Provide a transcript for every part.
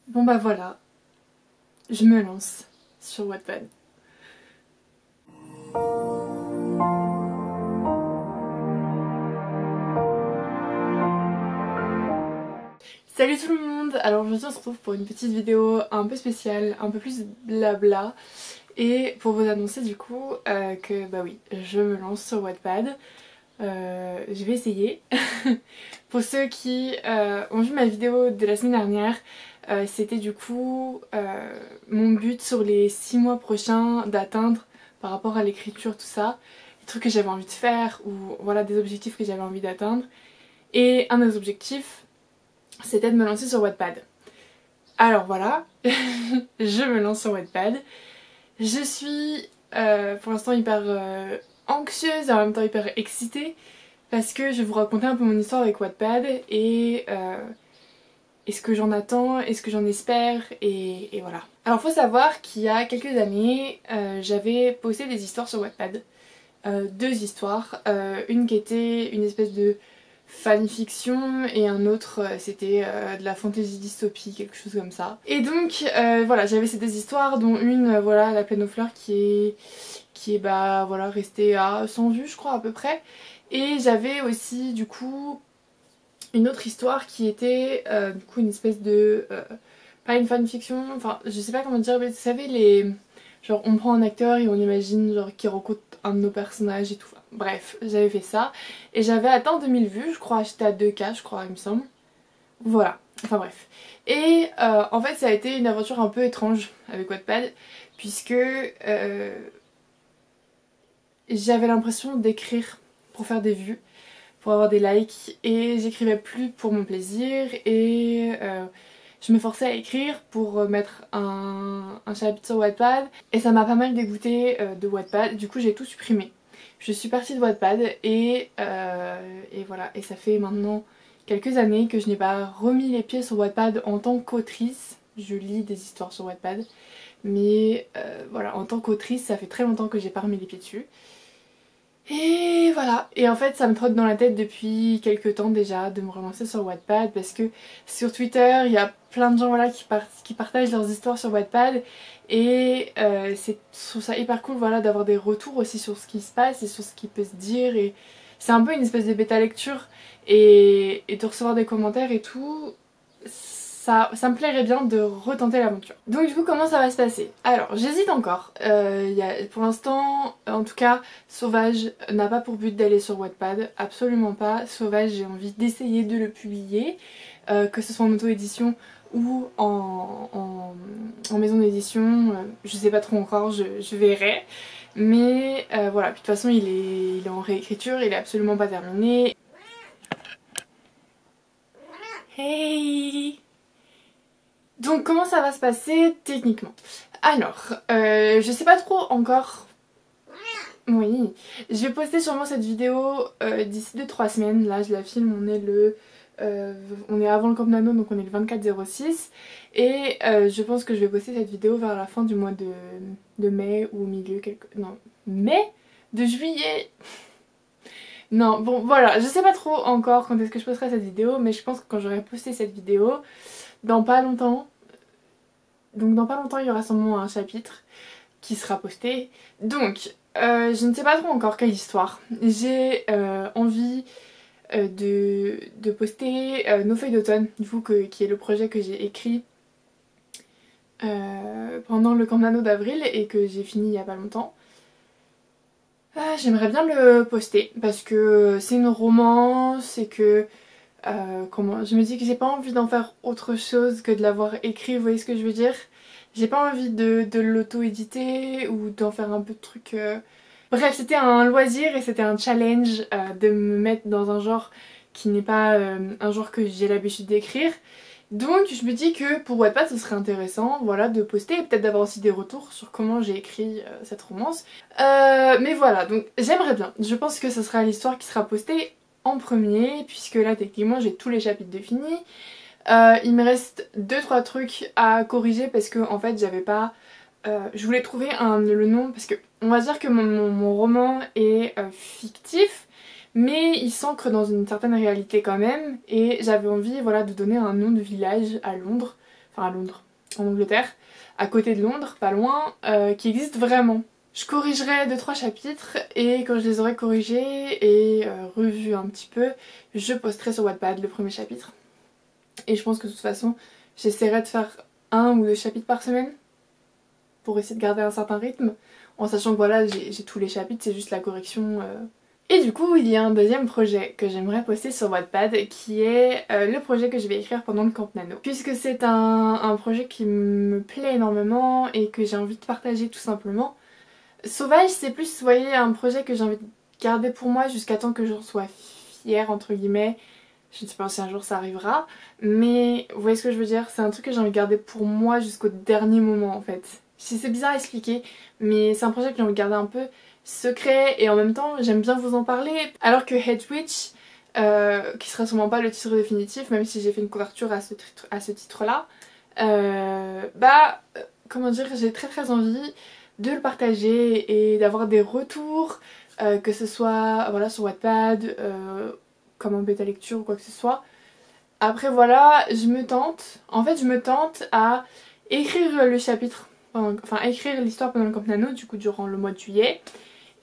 Bon bah voilà, je me lance sur Wattpad. Salut tout le monde. Alors aujourd'hui on se retrouve pour une petite vidéo un peu spéciale, un peu plus blabla. Et pour vous annoncer du coup que bah oui, je me lance sur Wattpad. Je vais essayer. Pour ceux qui ont vu ma vidéo de la semaine dernière, c'était du coup mon but sur les 6 mois prochains d'atteindre par rapport à l'écriture, tout ça. Les trucs que j'avais envie de faire ou voilà des objectifs que j'avais envie d'atteindre. Et un des objectifs, c'était de me lancer sur Wattpad. Alors voilà, je me lance sur Wattpad. Je suis pour l'instant hyper anxieuse et en même temps hyper excitée parce que je vais vous raconter un peu mon histoire avec Wattpad et ce que j'en attends et ce que j'en espère et voilà. Alors faut savoir qu'il y a quelques années, j'avais posté des histoires sur Wattpad. Deux histoires, une qui était une espèce de fanfiction et un autre c'était de la fantasy dystopie, quelque chose comme ça. Et donc voilà, j'avais ces deux histoires dont une voilà, La Plaine aux Fleurs qui est bah voilà restée à 100 vues je crois à peu près. Et j'avais aussi du coup une autre histoire qui était du coup une espèce de pas une fanfiction, enfin je sais pas comment dire, mais vous savez les genre on prend un acteur et on imagine genre qu'il rencontre un de nos personnages et tout. Enfin, bref, j'avais fait ça et j'avais atteint 2000 vues, je crois, j'étais à 2K je crois il me semble. Voilà, enfin bref. Et en fait ça a été une aventure un peu étrange avec Wattpad puisque j'avais l'impression d'écrire pour faire des vues, pour avoir des likes et j'écrivais plus pour mon plaisir et je me forçais à écrire pour mettre un chapitre sur Wattpad et ça m'a pas mal dégoûté de Wattpad, du coup j'ai tout supprimé. Je suis partie de Wattpad et voilà, et ça fait maintenant quelques années que je n'ai pas remis les pieds sur Wattpad en tant qu'autrice. Je lis des histoires sur Wattpad, mais voilà, en tant qu'autrice ça fait très longtemps que j'ai pas remis les pieds dessus. Et voilà, et en fait ça me trotte dans la tête depuis quelques temps déjà de me relancer sur Wattpad parce que sur Twitter il y a plein de gens voilà, qui partagent leurs histoires sur Wattpad et je trouve ça hyper cool voilà, d'avoir des retours aussi sur ce qui se passe et sur ce qui peut se dire et c'est un peu une espèce de bêta lecture et de recevoir des commentaires et tout. Ça me plairait bien de retenter l'aventure. Donc du coup comment ça va se passer? Alors j'hésite encore. Pour l'instant, en tout cas, Sauvage n'a pas pour but d'aller sur Wattpad, absolument pas. Sauvage, j'ai envie d'essayer de le publier, que ce soit en auto-édition ou en maison d'édition. Je sais pas trop encore, je verrai. Mais voilà, puis de toute façon il est en réécriture, il est absolument pas terminé. Hey! Donc comment ça va se passer techniquement? Alors, je sais pas trop encore. Oui, je vais poster sûrement cette vidéo d'ici 2-3 semaines. Là je la filme, on est avant le Camp Nano donc on est le 24/06. Et je pense que je vais poster cette vidéo vers la fin du mois de mai ou au milieu non, mai? De juillet? Non, bon voilà, je sais pas trop encore quand est-ce que je posterai cette vidéo, mais je pense que quand j'aurai posté cette vidéo, dans pas longtemps, donc dans pas longtemps il y aura sûrement un chapitre qui sera posté. Donc je ne sais pas trop encore quelle histoire. J'ai envie de poster Nos feuilles d'automne, du coup qui est le projet que j'ai écrit pendant le Camp Nano d'avril et que j'ai fini il y a pas longtemps. J'aimerais bien le poster parce que c'est une romance et que comment je me dis que j'ai pas envie d'en faire autre chose que de l'avoir écrit, vous voyez ce que je veux dire? J'ai pas envie de l'auto-éditer ou d'en faire un peu de trucs. Bref, c'était un loisir et c'était un challenge de me mettre dans un genre qui n'est pas un genre que j'ai l'habitude d'écrire. Donc je me dis que pour Wattpad ce serait intéressant voilà, de poster et peut-être d'avoir aussi des retours sur comment j'ai écrit cette romance. Mais voilà, donc j'aimerais bien. Je pense que ce sera l'histoire qui sera postée en premier puisque là techniquement j'ai tous les chapitres de finis. Il me reste 2-3 trucs à corriger parce que en fait j'avais pas... je voulais trouver le nom parce que on va dire que mon roman est fictif mais il s'ancre dans une certaine réalité quand même et j'avais envie voilà, de donner un nom de village à Londres, enfin à Londres, en Angleterre, à côté de Londres, pas loin, qui existe vraiment. Je corrigerai 2-3 chapitres et quand je les aurai corrigés et revus un petit peu, je posterai sur Wattpad le premier chapitre. Et je pense que de toute façon, j'essaierai de faire 1 ou 2 chapitres par semaine pour essayer de garder un certain rythme, en sachant que voilà, j'ai tous les chapitres, c'est juste la correction. Et du coup, il y a un deuxième projet que j'aimerais poster sur Wattpad qui est le projet que je vais écrire pendant le Camp Nano. Puisque c'est un projet qui me plaît énormément et que j'ai envie de partager tout simplement. Sauvage, c'est plus, vous voyez, un projet que j'ai envie de garder pour moi jusqu'à temps que j'en sois fière, entre guillemets. Je ne sais pas si un jour ça arrivera, mais vous voyez ce que je veux dire? C'est un truc que j'ai envie de garder pour moi jusqu'au dernier moment en fait. C'est bizarre à expliquer, mais c'est un projet que j'ai envie de garder un peu secret et en même temps j'aime bien vous en parler. Alors que Head Witch, qui sera sûrement pas le titre définitif, même si j'ai fait une couverture à ce titre-là, comment dire, j'ai très envie de le partager et d'avoir des retours, que ce soit voilà, sur Wattpad, comme en bêta lecture ou quoi que ce soit. Après voilà, je me tente à écrire le chapitre, enfin écrire l'histoire pendant le Camp Nano, du coup durant le mois de juillet.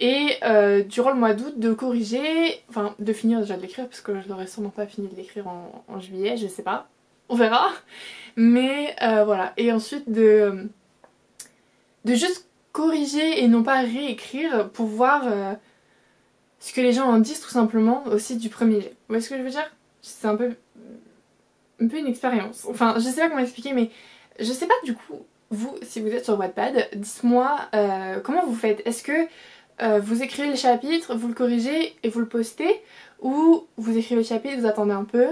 Et durant le mois d'août, de corriger, enfin de finir déjà de l'écrire, parce que je n'aurais sûrement pas fini de l'écrire en juillet, je sais pas, on verra. Mais voilà, et ensuite de juste corriger et non pas réécrire pour voir ce que les gens en disent tout simplement aussi du premier jet. Vous voyez ce que je veux dire? C'est un peu une expérience. Enfin, je sais pas comment expliquer, mais je sais pas du coup, vous, si vous êtes sur Wattpad, dites-moi comment vous faites. Est-ce que vous écrivez le chapitre, vous le corrigez et vous le postez, ou vous écrivez le chapitre, vous attendez un peu,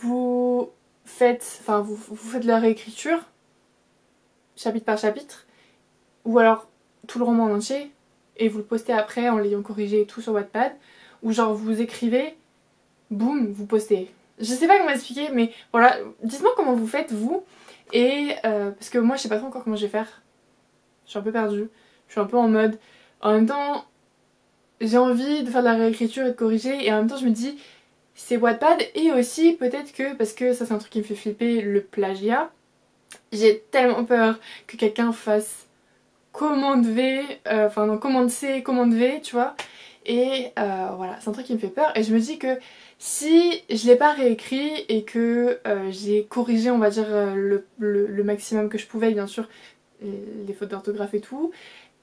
vous faites la réécriture, chapitre par chapitre, ou alors tout le roman en entier, et vous le postez après en l'ayant corrigé et tout sur Wattpad, ou genre vous écrivez, boum, vous postez. Je sais pas comment expliquer, mais voilà, dites-moi comment vous faites vous, et parce que moi je sais pas trop encore comment je vais faire, je suis un peu perdue, je suis un peu en mode, en même temps j'ai envie de faire de la réécriture et de corriger, et en même temps je me dis c'est Wattpad, et aussi peut-être que, parce que ça c'est un truc qui me fait flipper, le plagiat, j'ai tellement peur que quelqu'un fasse commande V, enfin non, commande C, commande V, tu vois. Et voilà, c'est un truc qui me fait peur. Et je me dis que si je l'ai pas réécrit et que j'ai corrigé, on va dire, le maximum que je pouvais, bien sûr, les fautes d'orthographe et tout.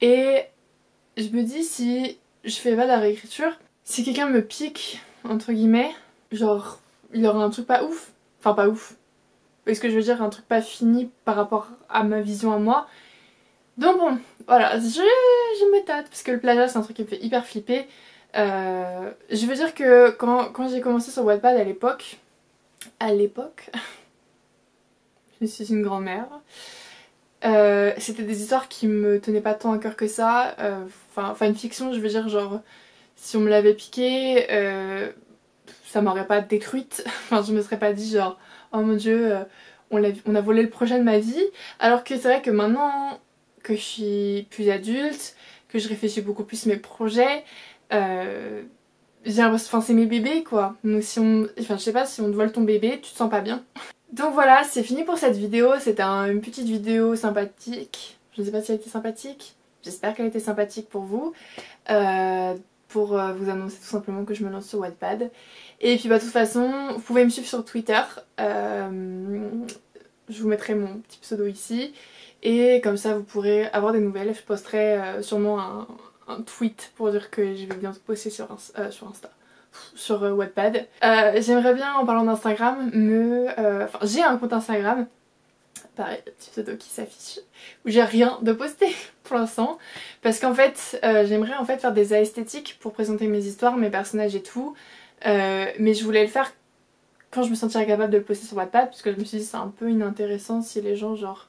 Et je me dis, si je fais pas de la réécriture, si quelqu'un me pique, entre guillemets, genre, il y aura un truc pas ouf. Enfin, pas ouf. Vous voyez ce que je veux dire? Un truc pas fini par rapport à ma vision à moi. Donc bon, voilà, je me tâte, parce que le plagiat c'est un truc qui me fait hyper flipper. Je veux dire que quand j'ai commencé sur Wattpad à l'époque, je suis une grand-mère, c'était des histoires qui me tenaient pas tant à cœur que ça. Enfin une fiction, je veux dire, genre, si on me l'avait piqué, ça m'aurait pas détruite. Enfin, je me serais pas dit genre, oh mon dieu, on a volé le projet de ma vie. Alors que c'est vrai que maintenant que je suis plus adulte, que je réfléchis beaucoup plus mes projets, j'ai l'impression, enfin c'est mes bébés quoi. Donc si on, enfin je sais pas, si on te vole ton bébé, tu te sens pas bien. Donc voilà, c'est fini pour cette vidéo. C'était une petite vidéo sympathique. Je ne sais pas si elle était sympathique. J'espère qu'elle était sympathique pour vous. Pour vous annoncer tout simplement que je me lance sur Wattpad. Et puis bah de toute façon, vous pouvez me suivre sur Twitter. Je vous mettrai mon petit pseudo ici. Et comme ça vous pourrez avoir des nouvelles. Je posterai sûrement un tweet pour dire que je vais bientôt poster sur Insta. Sur Wattpad. J'aimerais bien, en parlant d'Instagram, enfin j'ai un compte Instagram. Pareil, le petit pseudo qui s'affiche, où j'ai rien de posté pour l'instant, parce qu'en fait j'aimerais en fait faire des esthétiques pour présenter mes histoires, mes personnages et tout, mais je voulais le faire quand je me sentirais capable de le poster sur Wattpad, parce que je me suis dit c'est un peu inintéressant si les gens genre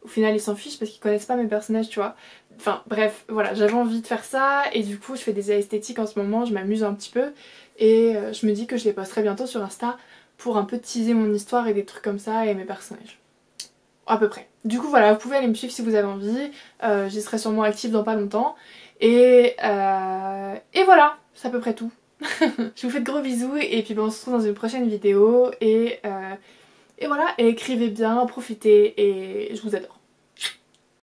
au final ils s'en fichent parce qu'ils connaissent pas mes personnages, tu vois. Enfin bref, voilà, j'avais envie de faire ça et du coup je fais des esthétiques en ce moment, je m'amuse un petit peu et je me dis que je les posterai bientôt sur Insta pour un peu teaser mon histoire et des trucs comme ça et mes personnages. À peu près. Du coup voilà, vous pouvez aller me suivre si vous avez envie, j'y serai sûrement active dans pas longtemps et voilà, c'est à peu près tout. Je vous fais de gros bisous et puis bon, on se retrouve dans une prochaine vidéo et Et voilà, et écrivez bien, profitez et je vous adore.